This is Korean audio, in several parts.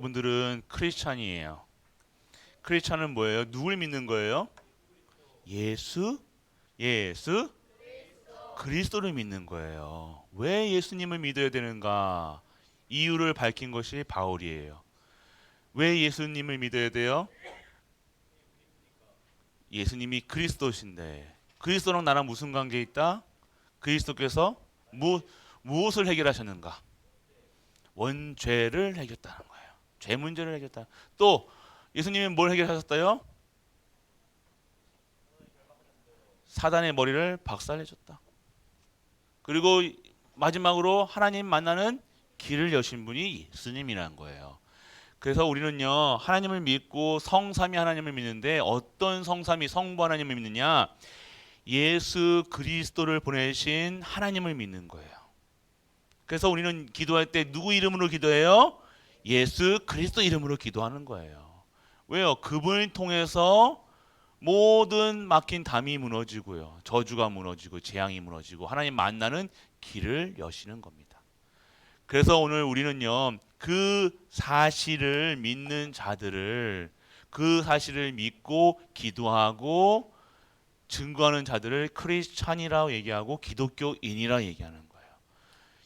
분들은 크리스찬이에요. 크리스찬은 뭐예요? 누굴 믿는 거예요? 예수? 예수? 그리스도를 믿는 거예요. 왜 예수님을 믿어야 되는가? 이유를 밝힌 것이 바울이에요. 왜 예수님을 믿어야 돼요? 예수님이 그리스도신데 그리스도랑 나랑 무슨 관계 있다? 그리스도께서 무, 무엇을 해결하셨는가? 원죄를 해결했다는 거예요. 죄 문제를 해결했다. 또 예수님이 뭘 해결하셨어요? 사단의 머리를 박살내줬다. 그리고 마지막으로 하나님 만나는 길을 여신 분이 예수님이라는 거예요. 그래서 우리는요, 하나님을 믿고 성삼위 하나님을 믿는데 어떤 성삼위 성부 하나님을 믿느냐? 예수 그리스도를 보내신 하나님을 믿는 거예요. 그래서 우리는 기도할 때 누구 이름으로 기도해요? 예수 그리스도 이름으로 기도하는 거예요. 왜요? 그분을 통해서 모든 막힌 담이 무너지고요. 저주가 무너지고 재앙이 무너지고 하나님 만나는 길을 여시는 겁니다. 그래서 오늘 우리는요. 그 사실을 믿는 자들을 그 사실을 믿고 기도하고 증거하는 자들을 크리스찬이라고 얘기하고 기독교인이라 얘기하는 거예요.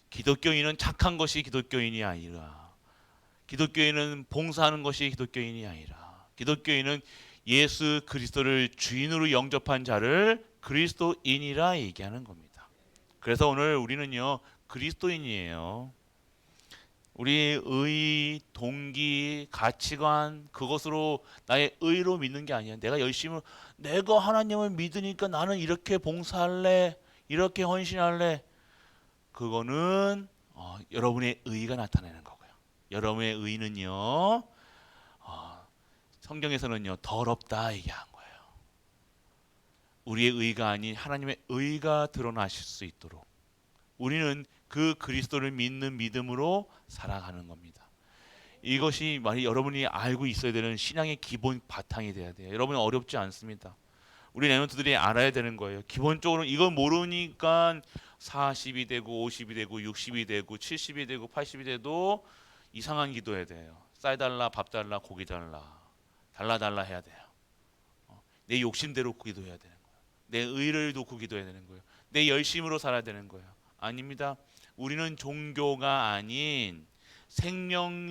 기독교인은 착한 것이 기독교인이 아니라 기독교인은 봉사하는 것이 기독교인이 아니라 기독교인은 예수 그리스도를 주인으로 영접한 자를 그리스도인이라 얘기하는 겁니다. 그래서 오늘 우리는요 그리스도인이에요. 우리 의, 동기, 가치관 그것으로 나의 의로 믿는 게 아니야. 내가 열심히 내가 하나님을 믿으니까 나는 이렇게 봉사할래, 이렇게 헌신할래. 그거는 여러분의 의가 나타내는 거고요. 여러분의 의는요 성경에서는요 더럽다 얘기한 거예요. 우리의 의가 아닌 하나님의 의가 드러나실 수 있도록 우리는 그 그리스도를 믿는 믿음으로 살아가는 겁니다. 이것이 만약 여러분이 알고 있어야 되는 신앙의 기본 바탕이 돼야 돼요. 여러분은 어렵지 않습니다. 우리 랩런트들이 알아야 되는 거예요. 기본적으로 이거 모르니까 40이 되고 50이 되고 60이 되고 70이 되고 80이 돼도 이상한 기도해야 돼요. 쌀 달라 밥 달라 고기 달라 달라 달라 해야 돼요. 내 욕심대로 기도해야 되는 거예요. 내 의를 놓고 기도해야 되는 거예요. 내 열심으로 살아야 되는 거예요. 아닙니다. 우리는 종교가 아닌 생명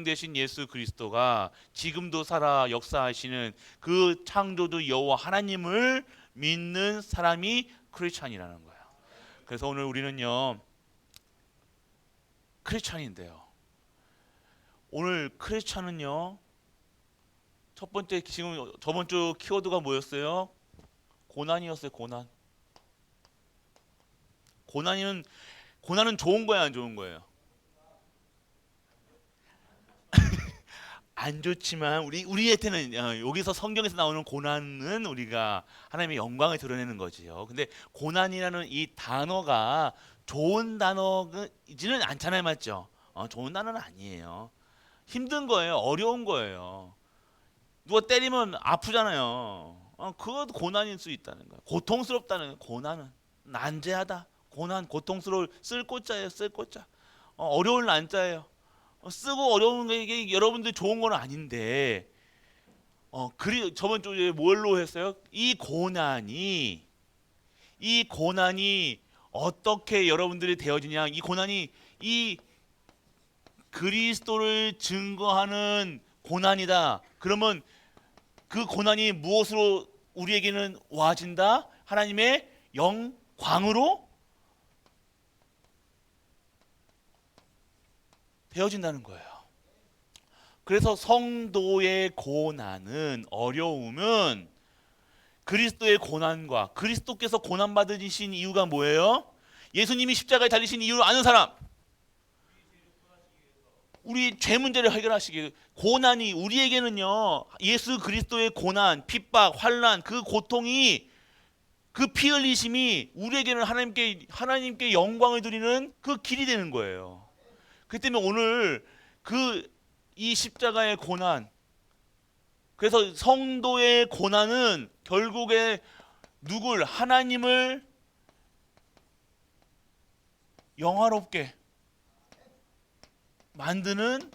대신 예수 그리스도가 지금도 살아 역사하시는 그 창조주 여호와 하나님을 믿는 사람이 크리스찬이라는 거예요. 그래서 오늘 우리는요 크리스찬인데요. 오늘 크리스찬은요 첫 번째 지금 저번 주 키워드가 뭐였어요? 고난이었어요. 고난. 고난은 고난은 좋은 거야, 안 좋은 거예요? 안 좋지만 우리한테는 여기서 성경에서 나오는 고난은 우리가 하나님의 영광을 드러내는 거지요. 근데 고난이라는 이 단어가 좋은 단어지는 않잖아요, 맞죠? 좋은 단어는 아니에요. 힘든 거예요, 어려운 거예요. 누가 때리면 아프잖아요. 그것도 고난일 수 있다는 거예요. 고통스럽다는 거예요. 고난은 난제하다. 고난, 고통스러울 쓸고자예요, 쓸고자. 어려울 난자예요. 쓰고 어려운 게 이게 여러분들 좋은 건 아닌데 저번 주에 뭘로 했어요? 이 고난이 어떻게 여러분들이 되어지냐? 이 고난이 이 그리스도를 증거하는 고난이다. 그러면 그 고난이 무엇으로 우리에게는 와진다? 하나님의 영광으로 되어진다는 거예요. 그래서 성도의 고난은 어려움은 그리스도의 고난과 그리스도께서 고난 받으신 이유가 뭐예요? 예수님이 십자가에 달리신 이유를 아는 사람. 우리 죄 문제를 해결하시기 위해 고난이 우리에게는요. 예수 그리스도의 고난, 핍박, 환난 그 고통이 그 피 흘리심이 우리에게는 하나님께 영광을 드리는 그 길이 되는 거예요. 그 때문에 오늘 이 십자가의 고난 그래서 성도의 고난은 결국에 하나님을 영화롭게 만드는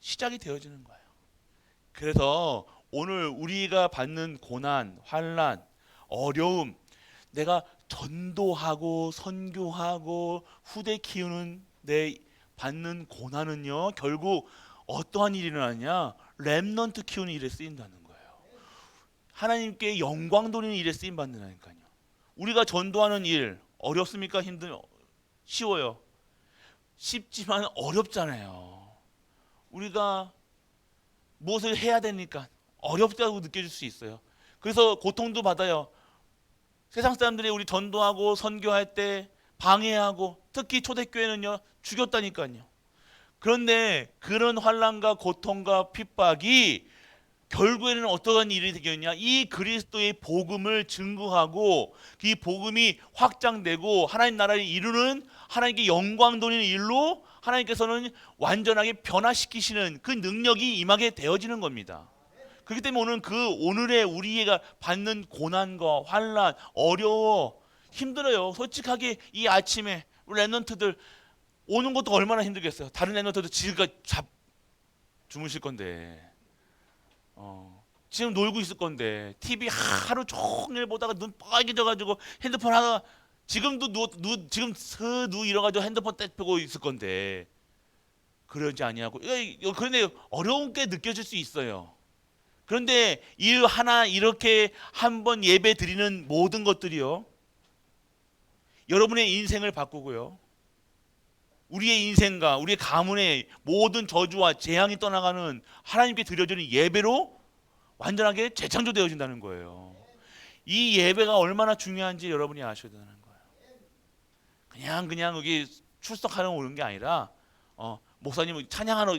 시작이 되어지는 거예요. 그래서 오늘 우리가 받는 고난, 환난, 어려움, 내가 전도하고 선교하고 후대 키우는 내 받는 고난은요, 결국 어떠한 일이 일어나냐? 렘넌트 키우는 일에 쓰인다는 거예요. 하나님께 영광 돌리는 일에 쓰임 받는다니까요. 우리가 전도하는 일 어렵습니까? 쉬워요. 쉽지만 어렵잖아요. 우리가 무엇을 해야 되니까 어렵다고 느껴질 수 있어요. 그래서 고통도 받아요. 세상 사람들이 우리 전도하고 선교할 때 방해하고, 특히 초대교회는요 죽였다니까요. 그런데 그런 환난과 고통과 핍박이 결국에는 어떠한 일이 되겠냐? 이 그리스도의 복음을 증거하고 이 복음이 확장되고 하나님 나라를 이루는, 하나님께 영광 돌리는 일로 하나님께서는 완전하게 변화시키시는 그 능력이 임하게 되어지는 겁니다. 그렇기 때문에 오늘의 우리가 받는 고난과 환난, 어려워, 힘들어요. 솔직하게 이 아침에 우리 랩런트들 오는 것도 얼마나 힘들겠어요. 다른 랩런트들 지금까지 주무실 건데, 지금 놀고 있을 건데, TV 하루 종일 보다가 눈 빨개져가지고 핸드폰 하다가 지금도 지금 서누 일어가지고 핸드폰 떼고 있을 건데, 그러지 아니하고. 그런데 어려운 게 느껴질 수 있어요. 그런데 일 하나 이렇게 한번 예배 드리는 모든 것들이요, 여러분의 인생을 바꾸고요, 우리의 인생과 우리의 가문의 모든 저주와 재앙이 떠나가는 하나님께 드려지는 예배로 완전하게 재창조되어진다는 거예요. 이 예배가 얼마나 중요한지 여러분이 아셔야 되는 거예요. 그냥 여기 출석하러 오는 게 아니라, 목사님 찬양하러,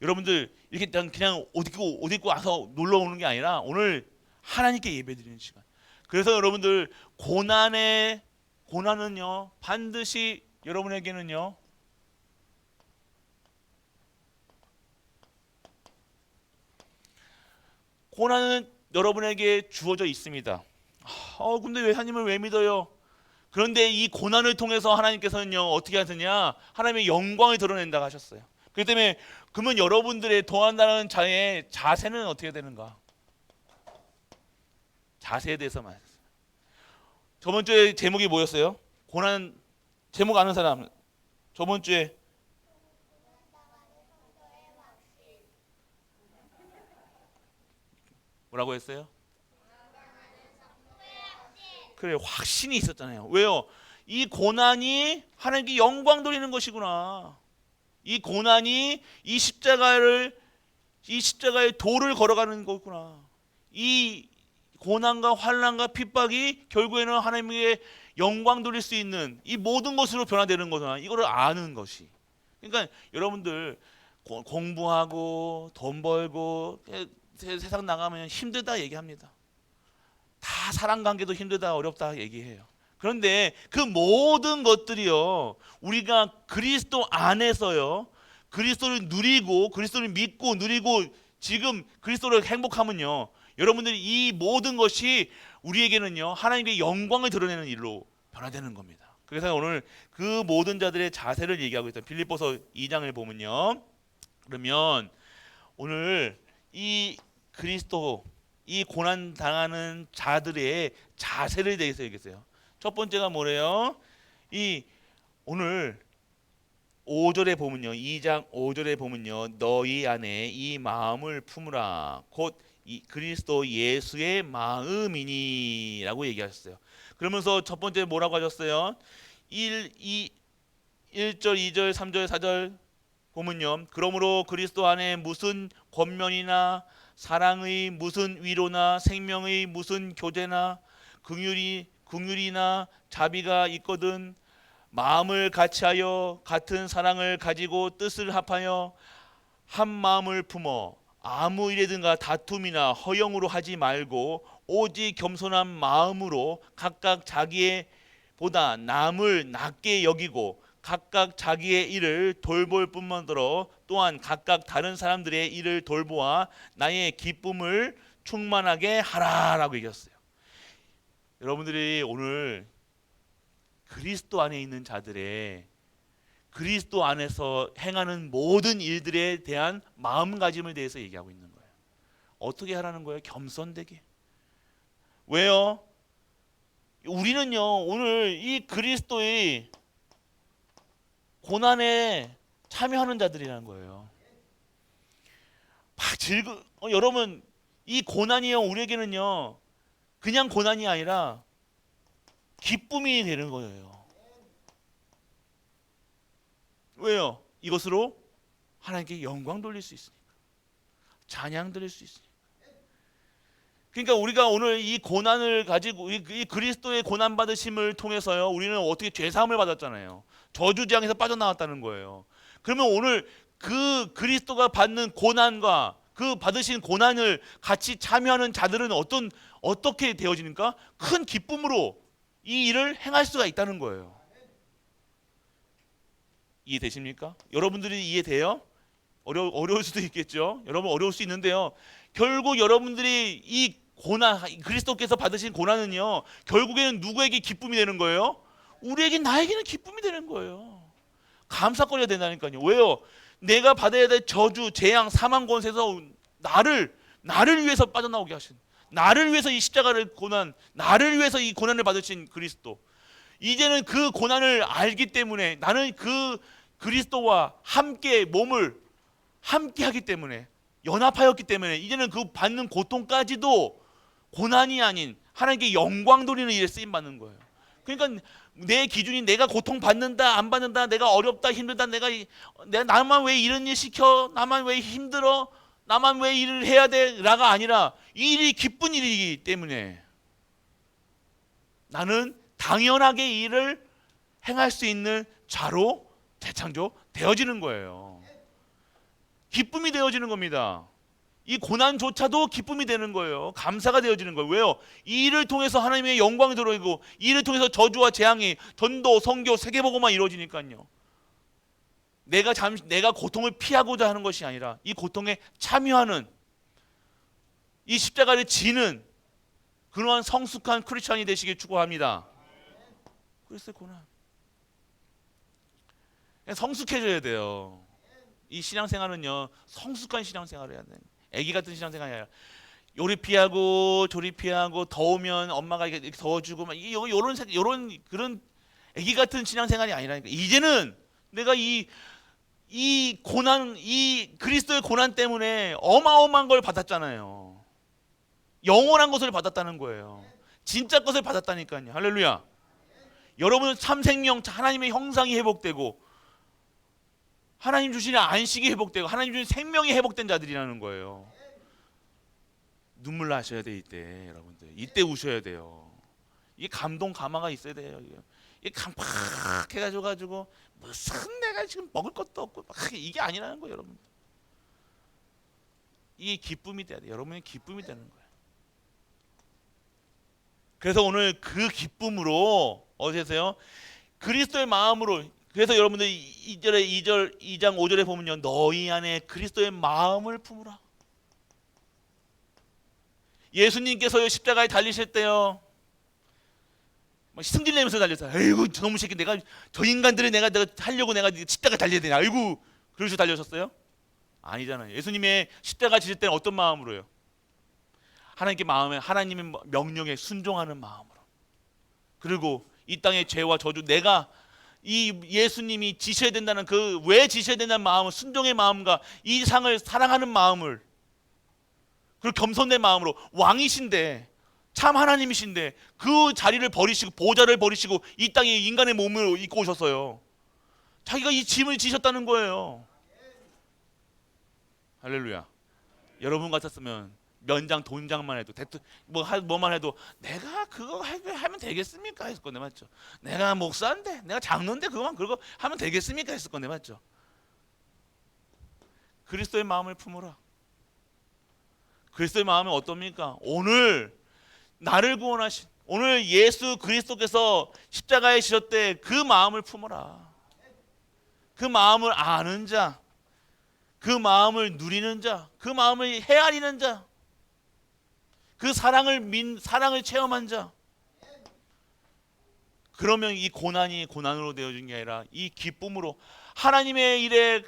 여러분들 이렇게 그냥 옷 입고 와서 놀러 오는 게 아니라 오늘 하나님께 예배드리는 시간. 그래서 여러분들 고난은요 반드시 여러분에게는요 고난은 여러분에게 주어져 있습니다. 근데 왜 하나님을 왜 믿어요? 그런데 이 고난을 통해서 하나님께서는요 어떻게 하시냐? 하나님의 영광을 드러낸다고 하셨어요. 그렇기 때문에 그러면 여러분들의 도한다는 자의 자세는 어떻게 되는가? 자세에 대해서 말했어요. 저번 주에 제목이 뭐였어요? 고난 제목 아는 사람? 저번 주에 뭐라고 했어요? 그래, 확신이 있었잖아요. 왜요? 이 고난이 하나님께 영광 돌리는 것이구나. 이 고난이 이 십자가의 도를 걸어가는 거구나. 이 고난과 환난과 핍박이 결국에는 하나님께 영광 돌릴 수 있는 이 모든 것으로 변화되는 거잖아. 이거를 아는 것이. 그러니까 여러분들 공부하고 돈 벌고 세상 나가면 힘들다 얘기합니다. 다 사람 관계도 힘들다 어렵다 얘기해요. 그런데 그 모든 것들이요 우리가 그리스도 안에서요 그리스도를 누리고 그리스도를 믿고 누리고 지금 그리스도를 행복하면요 여러분들이 이 모든 것이 우리에게는요 하나님의 영광을 드러내는 일로 변화되는 겁니다. 그래서 오늘 그 모든 자들의 자세를 얘기하고 있어요. 빌립보서 2장을 보면요, 그러면 오늘 이 그리스도 이 고난 당하는 자들의 자세를 대해서 얘기했어요. 첫 번째가 뭐래요? 이 오늘 5절에 보면요, 2장 5절에 보면요, 너희 안에 이 마음을 품으라 곧 이 그리스도 예수의 마음이니라고 얘기하셨어요. 그러면서 첫 번째 뭐라고 하셨어요? 1절, 2절, 3절, 4절 보면요, 그러므로 그리스도 안에 무슨 권면이나 사랑의 무슨 위로나 생명의 무슨 교제나 긍휼이나 자비가 있거든 마음을 같이하여 같은 사랑을 가지고 뜻을 합하여 한 마음을 품어 아무 일이든가 다툼이나 허영으로 하지 말고 오직 겸손한 마음으로 각각 자기의 보다 남을 낮게 여기고 각각 자기의 일을 돌볼 뿐만더러 또한 각각 다른 사람들의 일을 돌보아 나의 기쁨을 충만하게 하라라고 얘기했어요. 여러분들이 오늘 그리스도 안에 있는 자들의 그리스도 안에서 행하는 모든 일들에 대한 마음가짐에 대해서 얘기하고 있는 거예요. 어떻게 하라는 거예요? 겸손되게. 왜요? 우리는요 오늘 이 그리스도의 고난에 참여하는 자들이라는 거예요. 막 여러분 이 고난이요 우리에게는요 그냥 고난이 아니라 기쁨이 되는 거예요. 왜요? 이것으로 하나님께 영광 돌릴 수 있으니까, 찬양 드릴 수 있으니까. 그러니까 우리가 오늘 이 고난을 가지고 이 그리스도의 고난 받으심을 통해서요 우리는 어떻게 죄 사함을 받았잖아요. 저주재앙에서 빠져나왔다는 거예요. 그러면 오늘 그 그리스도가 받는 고난과 그 받으신 고난을 같이 참여하는 자들은 어떻게 되어지니까 큰 기쁨으로 이 일을 행할 수가 있다는 거예요. 이해되십니까? 여러분들이 이해돼요? 어려울 수도 있겠죠. 여러분 어려울 수 있는데요. 결국 여러분들이 이 고난, 그리스도께서 받으신 고난은요 결국에는 누구에게 기쁨이 되는 거예요? 나에게는 기쁨이 되는 거예요. 감사거리가 된다니까요. 왜요? 내가 받아야 될 저주, 재앙, 사망 권세에서 나를 위해서 빠져나오게 하신, 나를 위해서 이 십자가를 나를 위해서 이 고난을 받으신 그리스도. 이제는 그 고난을 알기 때문에 나는 그 그리스도와 함께 몸을 함께 하기 때문에, 연합하였기 때문에 이제는 그 받는 고통까지도 고난이 아닌 하나님께 영광 돌리는 일에 쓰임 받는 거예요. 그러니까 내 기준이 내가 고통 받는다 안 받는다, 내가 어렵다 힘들다, 내가 나만 왜 이런 일 시켜, 나만 왜 힘들어, 나만 왜 일을 해야 돼라가 아니라 이 일이 기쁜 일이기 때문에 나는 당연하게 이 일을 행할 수 있는 자로 재창조 되어지는 거예요. 기쁨이 되어지는 겁니다. 이 고난조차도 기쁨이 되는 거예요. 감사가 되어지는 거예요. 왜요? 이 일을 통해서 하나님의 영광이 들어오고, 이 일을 통해서 저주와 재앙이, 전도, 선교, 세계복음만 이루어지니까요. 내가 고통을 피하고자 하는 것이 아니라 이 고통에 참여하는, 이 십자가를 지는 그러한 성숙한 크리스천이 되시길 축복합니다. 그랬어요. 고난. 성숙해져야 돼요. 이 신앙생활은요 성숙한 신앙생활을 해야 돼요. 애기 같은 신앙생활이 아니라 요리 피하고 조리 피하고, 더우면 엄마가 이렇게 더워주고 막 요런 그런 애기 같은 신앙생활이 아니라니까. 이제는 내가 이 고난, 이 그리스도의 고난 때문에 어마어마한 걸 받았잖아요. 영원한 것을 받았다는 거예요. 진짜 것을 받았다니까요. 할렐루야. 여러분은 참 생명, 하나님의 형상이 회복되고, 하나님 주시는 안식이 회복되고, 하나님 주시는 생명이 회복된 자들이라는 거예요. 눈물 나셔야 돼. 이때 여러분들 이때 우셔야 돼요. 이게 감동 감화가 있어야 돼요. 이게 깜빡 해가지고 무슨 내가 지금 먹을 것도 없고 이게 아니라는 거예요. 여러분, 이게 기쁨이 돼야 돼요. 여러분의 기쁨이 되는 거예요. 그래서 오늘 그 기쁨으로 어디세요? 그리스도의 마음으로. 그래서 여러분들 2장 5절에 보면요, 너희 안에 그리스도의 마음을 품으라. 예수님께서 십자가에 달리실 때요 막 승질 내면서 달렸어요. 아이고 저놈의 새끼, 내가 저 인간들을 내가 하려고 내가 십자가에 달려야 되냐, 아이고 그러셔 달려셨어요? 아니잖아요. 예수님의 십자가 지실 때는 어떤 마음으로요? 하나님의 명령에 순종하는 마음으로. 그리고 이 땅의 죄와 저주, 내가 이 예수님이 지셔야 된다는 왜 지셔야 된다는 마음을, 순종의 마음과 이 상을 사랑하는 마음을, 그리고 겸손된 마음으로, 왕이신데 참 하나님이신데 그 자리를 버리시고 보좌를 버리시고 이 땅에 인간의 몸을 입고 오셨어요. 자기가 이 짐을 지셨다는 거예요. 할렐루야. 여러분 같았으면 면장 돈장만 해도 뭐만 해도 내가 그거 하면 되겠습니까 했을 건데, 맞죠? 내가 목사인데, 내가 장로인데 그거 하면 되겠습니까 했을 건데, 맞죠? 그리스도의 마음을 품으라. 그리스도의 마음은 어떻습니까? 오늘 나를 구원하신, 오늘 예수 그리스도께서 십자가에 지셨대 그 마음을 품어라. 그 마음을 아는 자, 그 마음을 누리는 자, 그 마음을 헤아리는 자, 그 사랑을 체험한 자, 그러면 이 고난이 고난으로 되어진 게 아니라 이 기쁨으로 하나님의 일에,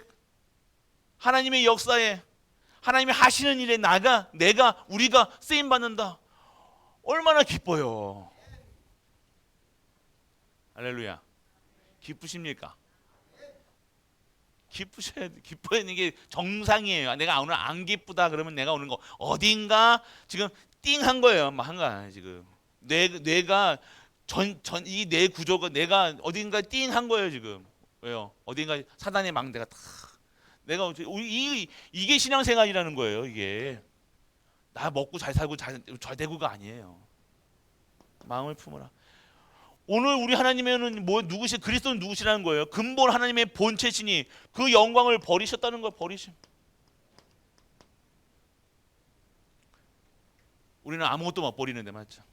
하나님의 역사에, 하나님이 하시는 일에 내가 우리가 쓰임 받는다. 얼마나 기뻐요. 할렐루야. 기쁘십니까? 기뻐야 하는 게 정상이에요. 내가 오늘 안 기쁘다 그러면 내가 오는 거 어딘가 지금 띵한 거예요. 막 한 거야 지금. 뇌가 이 뇌 구조가 내가 어딘가 띵한 거예요 지금. 왜요? 어딘가 사단의 망대가 다 내가 이게 신앙생활이라는 거예요. 이게 나 먹고 잘 살고 잘 되고가 아니에요. 마음을 품어라. 오늘 우리 하나님은 누구시 그리스도는 누구시라는 거예요. 근본 하나님의 본체시니 그 영광을 버리셨다는 거 버리심. 우리는 아무것도 못 버리는데 맞죠?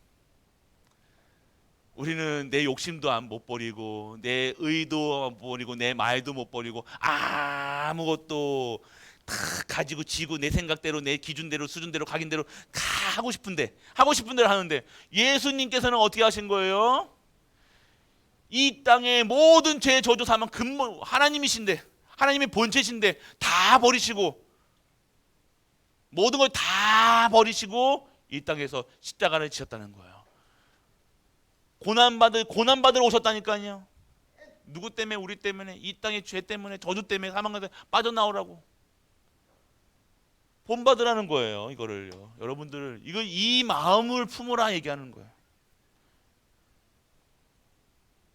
우리는 내 욕심도 못 버리고 내 의도 못 버리고 내 말도 못 버리고 아무것도 다 가지고 지고 내 생각대로 내 기준대로 수준대로 각인대로 다 하고 싶은 대로 하는데 예수님께서는 어떻게 하신 거예요? 이 땅의 모든 죄 저주 사망 근본 하나님이신데 하나님의 본체신데 다 버리시고 모든 걸 다 버리시고 이 땅에서 십자가를 지셨다는 거예요. 고난받으러 오셨다니까요. 누구 때문에? 우리 때문에, 이 땅의 죄 때문에, 저주 때문에, 사망 때문에 빠져나오라고 본받으라는 거예요. 이거를요. 여러분들 이 마음을 품으라 얘기하는 거예요.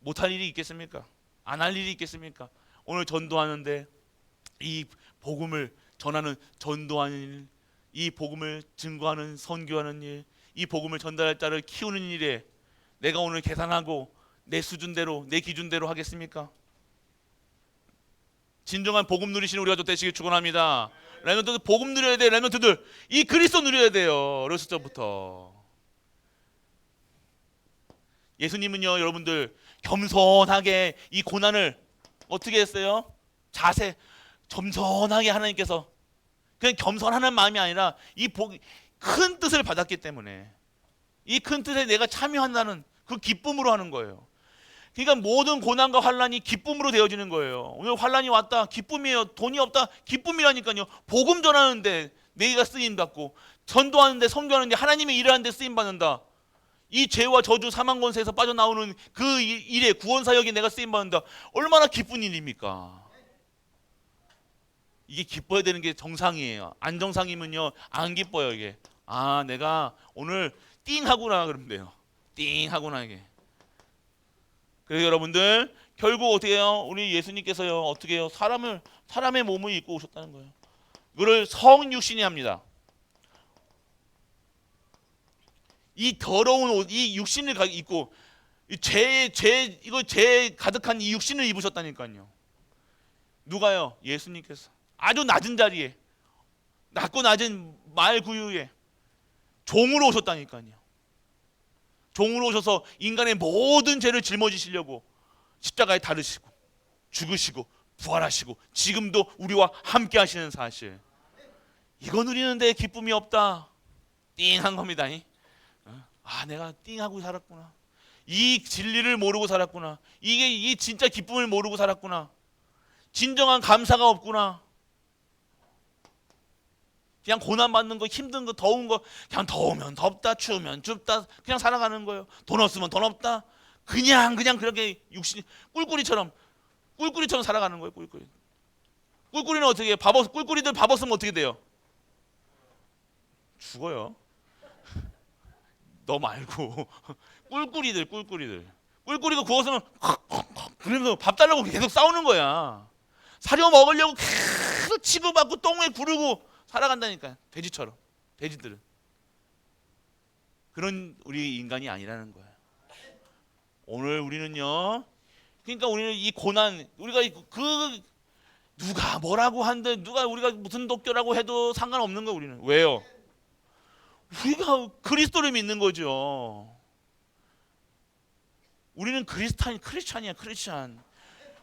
못할 일이 있겠습니까? 안 할 일이 있겠습니까? 오늘 전도하는데 이 복음을 전하는 전도하는 일, 이 복음을 증거하는 선교하는 일, 이 복음을 전달할 자를 키우는 일에 내가 오늘 계산하고 내 수준대로 내 기준대로 하겠습니까? 진정한 복음 누리시는 우리가 되시길 축원합니다. 렘넌트들 복음 누려야 돼. 렘넌트들 이 그리스도 누려야 돼요. 어렸을 때부터. 예수님은요 여러분들 겸손하게 이 고난을 어떻게 했어요? 자세 겸손하게 하나님께서 그냥 겸손하는 마음이 아니라 이 큰 뜻을 받았기 때문에 이 큰 뜻에 내가 참여한다는 그 기쁨으로 하는 거예요. 그러니까 모든 고난과 환난이 기쁨으로 되어지는 거예요. 오늘 환난이 왔다 기쁨이에요. 돈이 없다 기쁨이라니까요. 복음 전하는데 내가 쓰임 받고 전도하는데 선교하는데 하나님의 일을 하는데 쓰임 받는다. 이 죄와 저주 사망 권세에서 빠져나오는 그 일에 구원 사역에 내가 쓰임 받는다. 얼마나 기쁜 일입니까? 이게 기뻐야 되는 게 정상이에요. 안 정상이면요 안 기뻐요 이게. 아 내가 오늘 띵하구나 그러면 돼요. 띵하구나 이게. 그래서 여러분들 결국 어떻게 해요? 우리 예수님께서요 어떻게 해요? 사람의 몸을 입고 오셨다는 거예요. 이거를 성육신이 합니다. 이 더러운 옷, 이 육신을 입고 이거 죄 가득한 이 육신을 입으셨다니까요. 누가요? 예수님께서 아주 낮은 자리에 낮고 낮은 말 구유에 종으로 오셨다니까요. 종으로 오셔서 인간의 모든 죄를 짊어지시려고 십자가에 달으시고 죽으시고 부활하시고 지금도 우리와 함께 하시는 사실. 이거 누리는데 기쁨이 없다. 띵한 겁니다. 아 내가 띵하고 살았구나. 이 진리를 모르고 살았구나. 이 진짜 기쁨을 모르고 살았구나. 진정한 감사가 없구나. 그냥 고난받는 거 힘든 거 더운 거 그냥 더우면 덥다 추우면 춥다 그냥 살아가는 거예요. 돈 없으면 돈 없다. 그냥 그렇게 육신 꿀꿀이처럼 살아가는 거예요. 꿀꿀이는 어떻게 해요? 꿀꿀이들 밥 없으면 어떻게 돼요? 죽어요. 너 말고 꿀꿀이가 구워서는 그러면서 밥 달라고 계속 싸우는 거야. 사려 먹으려고 계속 치고받고 똥에 구르고 살아간다니까. 돼지들은 그런 우리 인간이 아니라는 거예요. 오늘 우리는요 그러니까 우리는 이 고난 우리가 누가 뭐라고 한들 누가 우리가 무슨 독교라고 해도 상관없는 거예요. 우리는 왜요? 우리가 그리스도를 믿는 거죠. 우리는 크리스찬이야.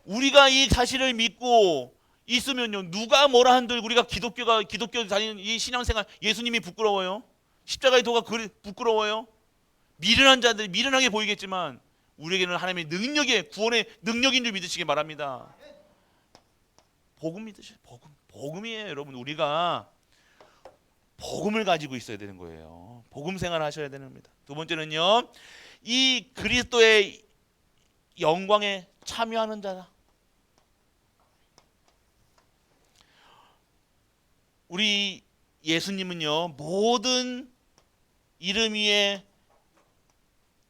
우리가 이 사실을 믿고 있으면요 누가 뭐라 한들 우리가 기독교 다니는 이 신앙생활 예수님이 부끄러워요? 십자가의 도가 부끄러워요? 미련한 자들 미련하게 보이겠지만 우리에게는 하나님의 능력의 구원의 능력인 줄 믿으시기 바랍니다. 복음 믿으세요. 복음이에요, 여러분. 우리가 복음을 가지고 있어야 되는 거예요. 복음 생활하셔야 되는 겁니다. 두 번째는요, 이 그리스도의 영광에 참여하는 자다. 우리 예수님은요, 모든 이름 위에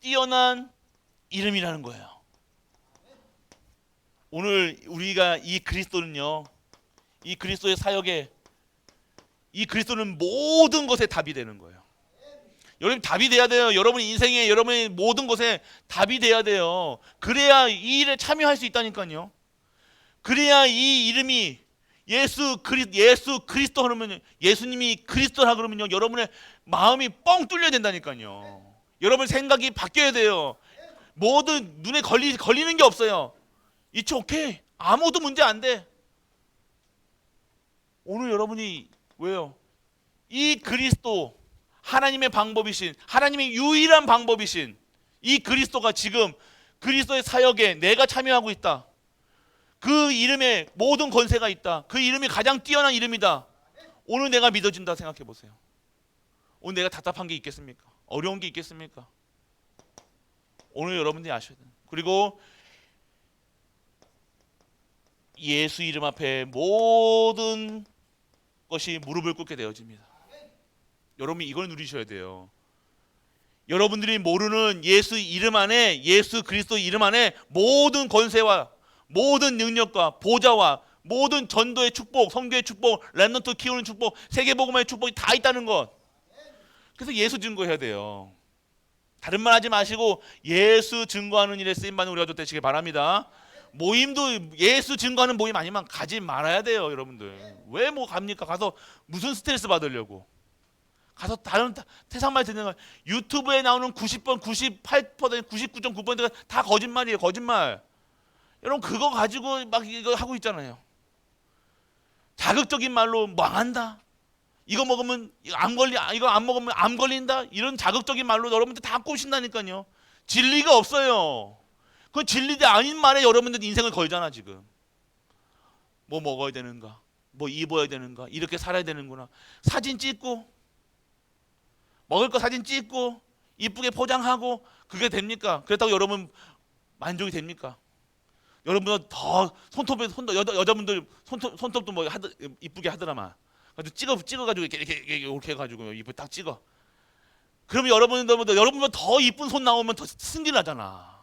뛰어난 이름이라는 거예요. 오늘 우리가 이 그리스도는요, 이 그리스도의 사역에, 이 그리스도는 모든 것에 답이 되는 거예요. 여러분 답이 돼야 돼요. 여러분 인생에, 여러분의 모든 것에 답이 돼야 돼요. 그래야 이 일에 참여할 수 있다니까요. 그래야 이 이름이 예수 그리스도 하면, 예수님이 그리스도라 그러면요, 여러분의 마음이 뻥 뚫려야 된다니까요. 여러분 생각이 바뀌어야 돼요. 모든 눈에 걸리는 게 없어요. It's okay. 아무도 문제 안 돼. 오늘 여러분이 왜요? 이 그리스도, 하나님의 방법이신, 하나님의 유일한 방법이신 이 그리스도가 지금 그리스도의 사역에 내가 참여하고 있다. 그 이름에 모든 권세가 있다. 그 이름이 가장 뛰어난 이름이다. 오늘 내가 믿어진다 생각해 보세요. 오늘 내가 답답한 게 있겠습니까? 어려운 게 있겠습니까? 오늘 여러분들이 아셔야 돼요. 그리고 예수 이름 앞에 모든 것이 무릎을 꿇게 되어집니다. 여러분이 이걸 누리셔야 돼요. 여러분들이 모르는 예수 이름 안에, 예수 그리스도 이름 안에 모든 권세와 모든 능력과 보좌와 모든 전도의 축복, 선교의 축복, 렘넌트 키우는 축복, 세계복음의 축복이 다 있다는 것. 그래서 예수 증거해야 돼요. 다른 말 하지 마시고 예수 증거하는 일에 쓰임받는 우리가 되시길 바랍니다. 모임도 예수 증거하는 모임 아니면 가지 말아야 돼요, 여러분들. 왜 뭐 갑니까? 가서 무슨 스트레스 받으려고? 가서 다른 세상 말 듣는 거, 유튜브에 나오는 90번, 98%, 99.9%가 다 거짓말이에요, 거짓말. 여러분 그거 가지고 막 이거 하고 있잖아요. 자극적인 말로 망한다. 이거 먹으면 이거 안 먹으면 암 걸린다. 이런 자극적인 말로 여러분들 다 꼬신다니까요. 진리가 없어요. 그 진리가 아닌 말에 여러분들 인생을 걸잖아 지금. 뭐 먹어야 되는가, 뭐 입어야 되는가, 이렇게 살아야 되는구나. 사진 찍고 먹을 거 사진 찍고 이쁘게 포장하고 그게 됩니까? 그렇다고 여러분 만족이 됩니까? 여러분들 더 여자분들 손톱도 뭐 이쁘게 하더라만. 그래서 찍어가지고 이렇게 해가지고 이쁘게 딱 찍어. 그러면 여러분들 더 이쁜 손 나오면 더 승진하잖아.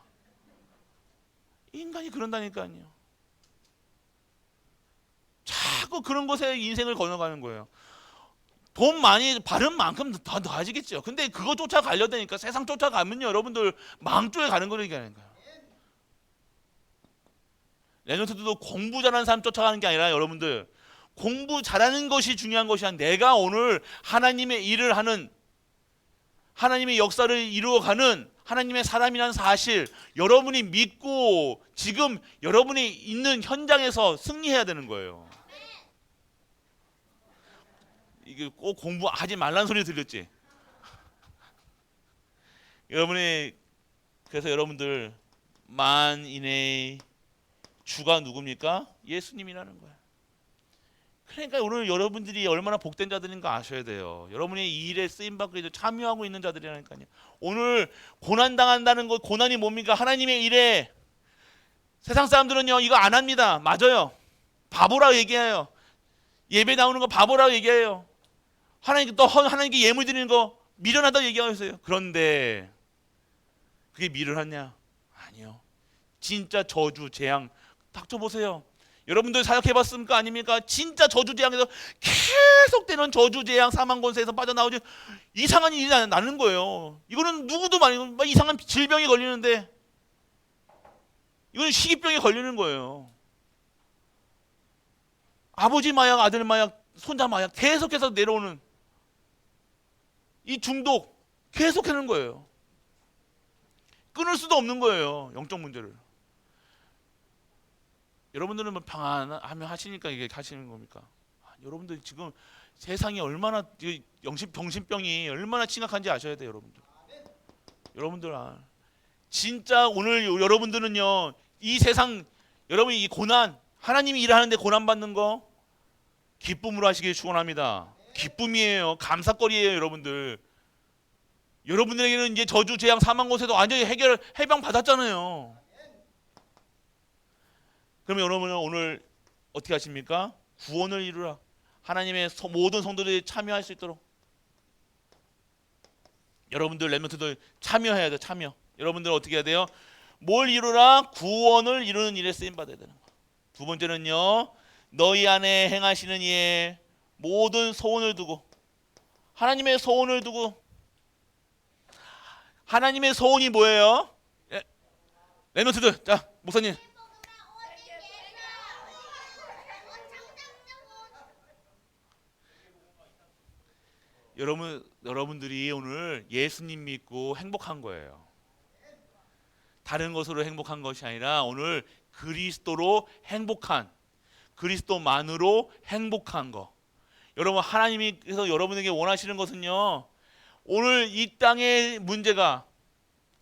인간이 그런다니까요. 자꾸 그런 것에 인생을 걸어가는 거예요. 돈 많이 바른 만큼 더 나아지겠죠. 근데 그거 쫓아가려다니까, 세상 쫓아가면 여러분들 망조에 가는 거니까요. 렘넌트들도 공부 잘하는 사람 쫓아가는 게 아니라 여러분들 공부 잘하는 것이 중요한 것이 아니라 내가 오늘 하나님의 일을 하는, 하나님의 역사를 이루어가는 하나님의 사람이라는 사실 여러분이 믿고 지금 여러분이 있는 현장에서 승리해야 되는 거예요. 이게 꼭 공부하지 말라는 소리 들렸지? 그래서 여러분들 만인의 주가 누굽니까? 예수님이라는 거예요. 그러니까 오늘 여러분들이 얼마나 복된 자들인가 아셔야 돼요. 여러분의 이 일에 쓰임받고 참여하고 있는 자들이라니까요. 오늘 고난당한다는 것, 고난이 뭡니까? 하나님의 일에. 세상 사람들은요 이거 안 합니다. 맞아요. 바보라고 얘기해요. 예배 나오는 거 바보라고 얘기해요. 하나님께 예물 드리는 거 미련하다고 얘기하세요. 그런데 그게 미련하냐? 아니요. 진짜 저주, 재앙 닥쳐보세요. 여러분들 사역해봤습니까? 아닙니까? 진짜 저주 재앙에서 계속되는 저주 재앙, 사망 권세에서 빠져나오지 이상한 일이 나는 거예요. 이거는 누구도 막 이상한 질병이 걸리는데 이거는 희귀병이 걸리는 거예요. 아버지 마약, 아들 마약, 손자 마약 계속해서 내려오는 이 중독 계속하는 거예요. 끊을 수도 없는 거예요. 영적 문제를. 여러분들은 뭐 평안하며 하시니까 이게 하시는 겁니까? 여러분들 지금 세상이 얼마나 정신병이 얼마나 심각한지 아셔야 돼요, 여러분들. 여러분들 진짜 오늘 여러분들은요, 이 세상, 여러분이 이 고난, 하나님이 일하는데 고난 받는 거 기쁨으로 하시길 축원합니다. 기쁨이에요. 감사거리예요, 여러분들. 여러분들에게는 이제 저주, 재앙, 사망 곳에도 완전히 해방 받았잖아요. 그러면 여러분은 오늘 어떻게 하십니까? 구원을 이루라. 하나님의 모든 성도들이 참여할 수 있도록 여러분들 렘넌트들 참여해야 돼요. 참여. 여러분들 어떻게 해야 돼요? 뭘 이루라? 구원을 이루는 일에 쓰임 받아야 되는 거예요. 두 번째는요, 너희 안에 행하시는 이의 모든 소원을 두고, 하나님의 소원을 두고. 하나님의 소원이 뭐예요? 렘넌트들, 자, 목사님. 여러분들이 오늘 예수님 믿고 행복한 거예요. 다른 것으로 행복한 것이 아니라 오늘 그리스도로 행복한, 그리스도만으로 행복한 거. 여러분, 하나님께서 여러분에게 원하시는 것은요, 오늘 이 땅의 문제가,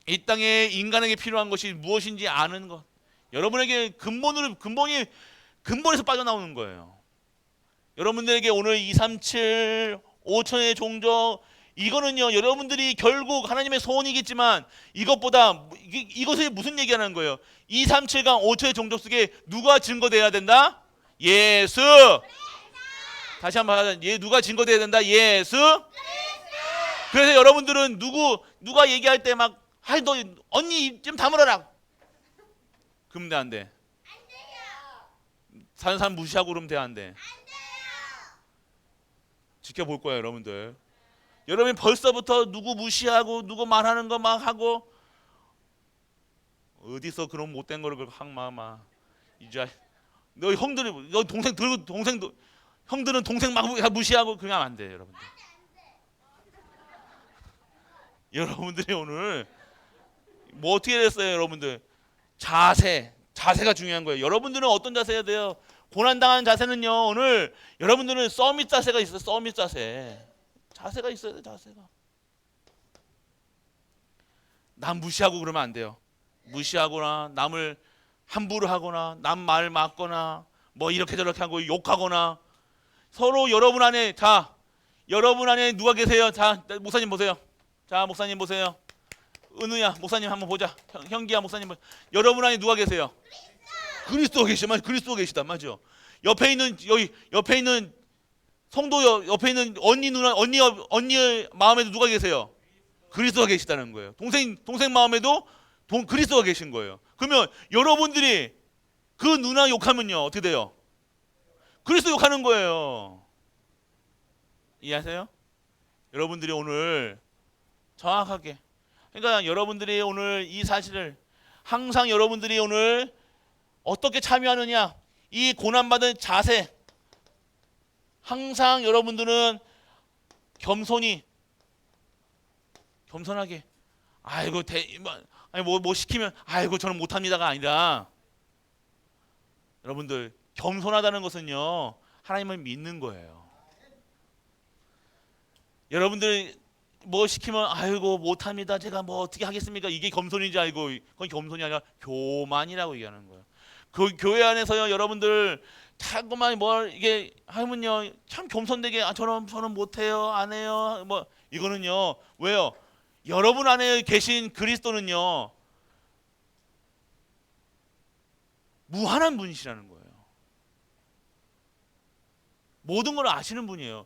이 땅에 인간에게 필요한 것이 무엇인지 아는 것. 여러분에게 근본에서 빠져나오는 거예요. 여러분들에게 오늘 237 5천의 종족, 이거는요, 여러분들이 결국 하나님의 소원이겠지만 이것보다 이것을 무슨 얘기하는 거예요? 237강 5천의 종족 속에 누가 증거돼야 된다? 예수. 다시 한번 하자. 누가 증거돼야 된다? 예수. 그래서 여러분들은 누가 얘기할 때 막, 아이 너 언니 좀 다물어라. 그러면 돼, 안 돼? 사는 사람 무시하고 그러면 돼, 안 돼? 지켜볼 거예요, 여러분들. 여러분이 벌써부터 누구 무시하고 누구 말하는 거 막 하고, 어디서 그런 못된 거를 항마마 이제 너 형들이, 너 동생 들고 동생도, 형들은 동생 막 무시하고 그냥 안 돼, 여러분들. 여러분들이 오늘 뭐 어떻게 됐어요, 여러분들? 자세가 중요한 거예요. 여러분들은 어떤 자세야 돼요? 고난당하는 자세는요, 오늘 여러분들은 서밋 자세가 있어요. 서밋 자세가 있어야 돼. 자세가. 남 무시하고 그러면 안 돼요. 무시하거나 남을 함부로 하거나 남 말 맞거나 뭐 이렇게 저렇게 하고 욕하거나, 서로 여러분 안에, 자, 여러분 안에 누가 계세요? 자, 목사님 보세요. 자, 목사님 보세요. 은우야, 목사님 한번 보자. 형기야, 목사님 보자. 여러분 안에 누가 계세요? 그리스도 계시다. 그리스도 계시다. 맞죠? 옆에 있는 성도 옆에 있는 언니 누나, 언니의 마음에도 누가 계세요? 그리스도가 계시다는 거예요. 동생 마음에도 그리스도가 계신 거예요. 그러면 여러분들이 그 누나 욕하면요, 어떻게 돼요? 그리스도 욕하는 거예요. 이해하세요? 여러분들이 오늘 정확하게, 그러니까 여러분들이 오늘 이 사실을, 항상 여러분들이 오늘 어떻게 참여하느냐, 이 고난받은 자세, 항상 여러분들은 겸손하게, 아이고 뭐 시키면 아이고 저는 못합니다가 아니라, 여러분들 겸손하다는 것은요, 하나님을 믿는 거예요. 여러분들 뭐 시키면 아이고 못합니다, 제가 뭐 어떻게 하겠습니까? 이게 겸손인지 알고, 그건 겸손이 아니라 교만이라고 얘기하는 거예요. 그 교회 안에서요, 여러분들 자꾸만 뭘 이게 하면요, 참 겸손되게, 저는 못해요, 안 해요, 뭐 이거는요, 왜요? 여러분 안에 계신 그리스도는요, 무한한 분이시라는 거예요. 모든 걸 아시는 분이에요.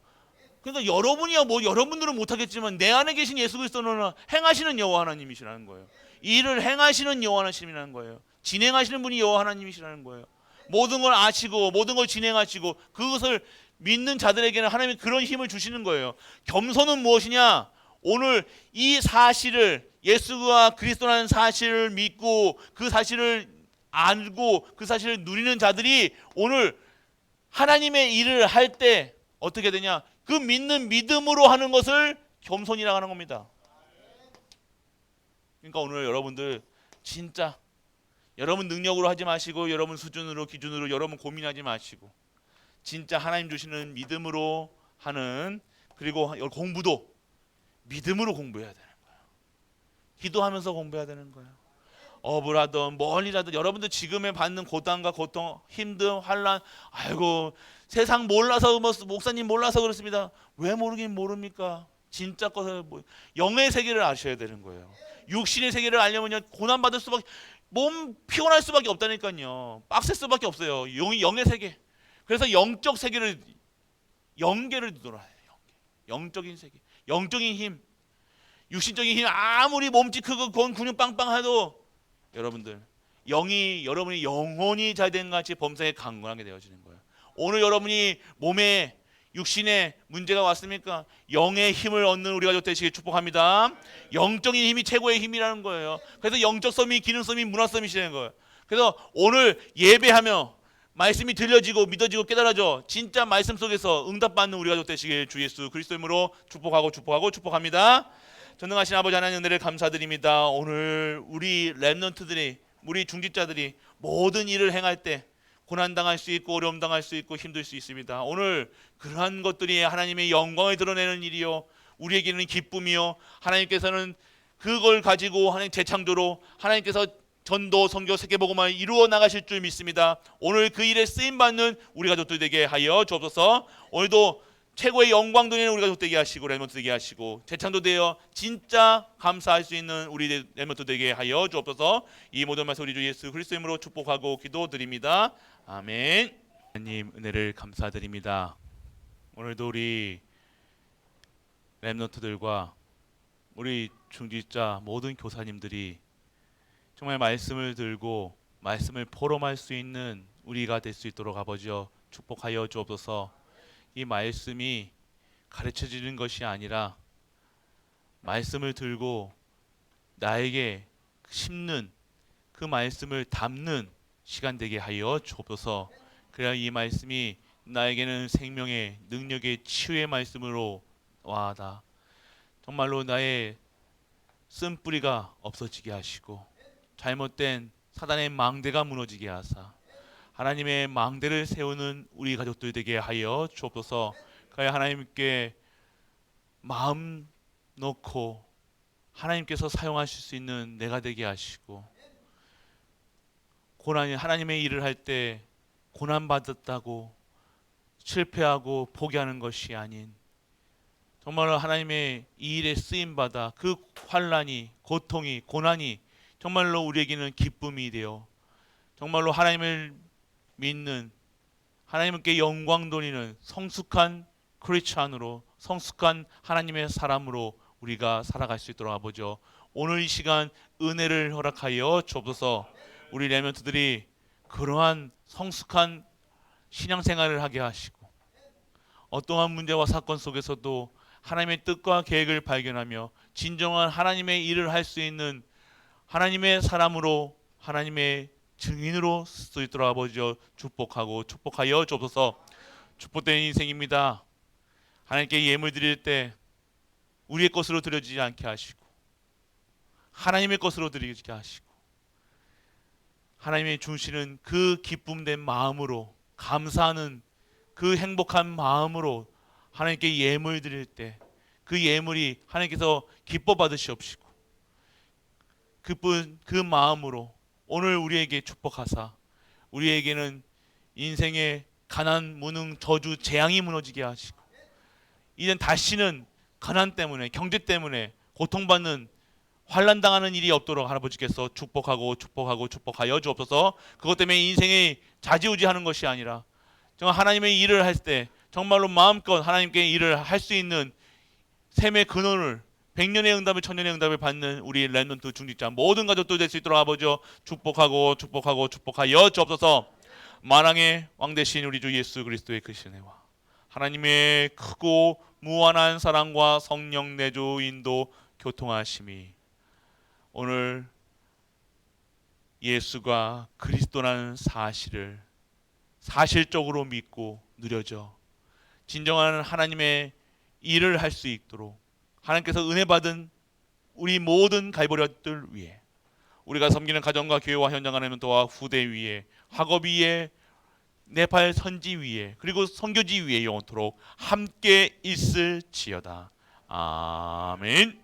그러니까 여러분이야 뭐 여러분들은 못하겠지만 내 안에 계신 예수 그리스도는 행하시는 여호와 하나님이시라는 거예요. 일을 행하시는 여호와 하나님이라는 거예요. 진행하시는 분이 여호와 하나님이시라는 거예요. 모든 걸 아시고 모든 걸 진행하시고, 그것을 믿는 자들에게는 하나님이 그런 힘을 주시는 거예요. 겸손은 무엇이냐? 오늘 이 사실을, 예수가 그리스도라는 사실을 믿고 그 사실을 알고 그 사실을 누리는 자들이 오늘 하나님의 일을 할 때 어떻게 되냐? 그 믿는 믿음으로 하는 것을 겸손이라고 하는 겁니다. 그러니까 오늘 여러분들 진짜 여러분 능력으로 하지 마시고, 여러분 수준으로, 기준으로 여러분 고민하지 마시고, 진짜 하나님 주시는 믿음으로 하는, 그리고 공부도 믿음으로 공부해야 되는 거예요. 기도하면서 공부해야 되는 거예요. 어부라든 멀리라든 여러분들 지금에 받는 고단과 고통, 힘든 환란, 아이고 세상 몰라서 뭐 목사님 몰라서 그렇습니다. 왜 모르긴 모릅니까? 진짜 것을 영의 세계를 아셔야 되는 거예요. 육신의 세계를 알려면요 고난 받을 수밖에, 몸 피곤할 수밖에 없다니까요. 빡셀 수밖에 없어요. 영의 세계. 그래서 영적 세계를 영계를 두더라 해요. 영적인 세계, 영적인 힘, 육신적인 힘 아무리 몸짓 크고 근육 빵빵해도 여러분들 영이 여러분이 영혼이 잘된 같이 범사에 강건하게 되어지는 거예요. 오늘 여러분이 몸에 육신에 문제가 왔습니까? 영의 힘을 얻는 우리 가족 되시길 축복합니다. 영적인 힘이 최고의 힘이라는 거예요. 그래서 영적 섬이 기능섬이 문화섬이시라는 거예요. 그래서 오늘 예배하며 말씀이 들려지고 믿어지고 깨달아져 진짜 말씀 속에서 응답받는 우리 가족 되시길 주 예수 그리스도 이름으로 축복합니다. 전능하신 아버지 하나님 은혜를 감사드립니다. 오늘 우리 렘넌트들이, 우리 중직자들이 모든 일을 행할 때 고난당할 수 있고 어려움 당할 수 있고 힘들 수 있습니다. 오늘 그러한 것들이 하나님의 영광을 드러내는 일이요 우리에게는 기쁨이요 하나님께서는 그걸 가지고 하나님 재창조로 하나님께서 전도, 선교, 세계복음을 이루어 나가실 줄 믿습니다. 오늘 그 일에 쓰임받는 우리 가족들 되게 하여 주옵소서. 오늘도 최고의 영광 돌리는 우리 가족 되게 하시고 렘넌트 되게 하시고 재창조되어 진짜 감사할 수 있는 우리 렘넌트 되게 하여 주옵소서. 이 모든 말씀 우리 주 예수 그리스도 이름으로 축복하고 기도드립니다. 아멘. 하나님 은혜를 감사드립니다. 오늘도 우리 렘넌트들과 우리 중직자 모든 교사님들이 정말 말씀을 들고 말씀을 포럼할 수 있는 우리가 될 수 있도록 아버지여 축복하여 주옵소서. 이 말씀이 가르쳐지는 것이 아니라 말씀을 들고 나에게 심는 그 말씀을 담는 시간 되게 하여 주옵소서. 그래야 이 말씀이 나에게는 생명의 능력의 치유의 말씀으로 와다 정말로 나의 쓴뿌리가 없어지게 하시고 잘못된 사단의 망대가 무너지게 하사 하나님의 망대를 세우는 우리 가족들 되게 하여 주옵소서. 그래야 하나님께 마음 놓고 하나님께서 사용하실 수 있는 내가 되게 하시고 고난이 하나님의 일을 할 때 고난 받았다고 실패하고 포기하는 것이 아닌 정말로 하나님의 이 일에 쓰임 받아 그 환란이 고통이 고난이 정말로 우리에게는 기쁨이 되어 정말로 하나님을 믿는 하나님께 영광 돌리는 성숙한 크리스찬으로 성숙한 하나님의 사람으로 우리가 살아갈 수 있도록 아버지요 오늘 이 시간 은혜를 허락하여 주옵소서. 우리 렘넌트들이 그러한 성숙한 신앙생활을 하게 하시고 어떠한 문제와 사건 속에서도 하나님의 뜻과 계획을 발견하며 진정한 하나님의 일을 할 수 있는 하나님의 사람으로 하나님의 증인으로 쓸 수 있도록 아버지여 축복하여 주옵소서. 축복된 인생입니다. 하나님께 예물 드릴 때 우리의 것으로 드려지지 않게 하시고 하나님의 것으로 드리게 하시고 하나님의 주시는 그 기쁨된 마음으로 감사하는 그 행복한 마음으로 하나님께 예물 드릴 때 그 예물이 하나님께서 기뻐 받으시옵시고 그 마음으로 오늘 우리에게 축복하사 우리에게는 인생의 가난, 무능, 저주, 재앙이 무너지게 하시고 이젠 다시는 가난 때문에 경제 때문에 고통받는 환난당하는 일이 없도록 할아버지께서 축복하여 주옵소서. 그것 때문에 인생이 좌지우지하는 것이 아니라 정말 하나님의 일을 할 때 정말로 마음껏 하나님께 일을 할 수 있는 샘의 근원을 100년의 응답을 1000년의 응답을 받는 우리 렘넌트 중직자 모든 가족들 될 수 있도록 아버지여 축복하여 주옵소서. 만왕의 왕 되신 우리 주 예수 그리스도의 그 신혜와 하나님의 크고 무한한 사랑과 성령 내주 인도 교통하심이 오늘 예수가 그리스도라는 사실을 사실적으로 믿고 누려져 진정한 하나님의 일을 할 수 있도록 하나님께서 은혜 받은 우리 모든 가이버리들 위해 우리가 섬기는 가정과 교회와 현장 안에는 또한 후대 위에 학업 위에 네팔 선지 위에 그리고 선교지 위에 영원토록 함께 있을지어다. 아멘.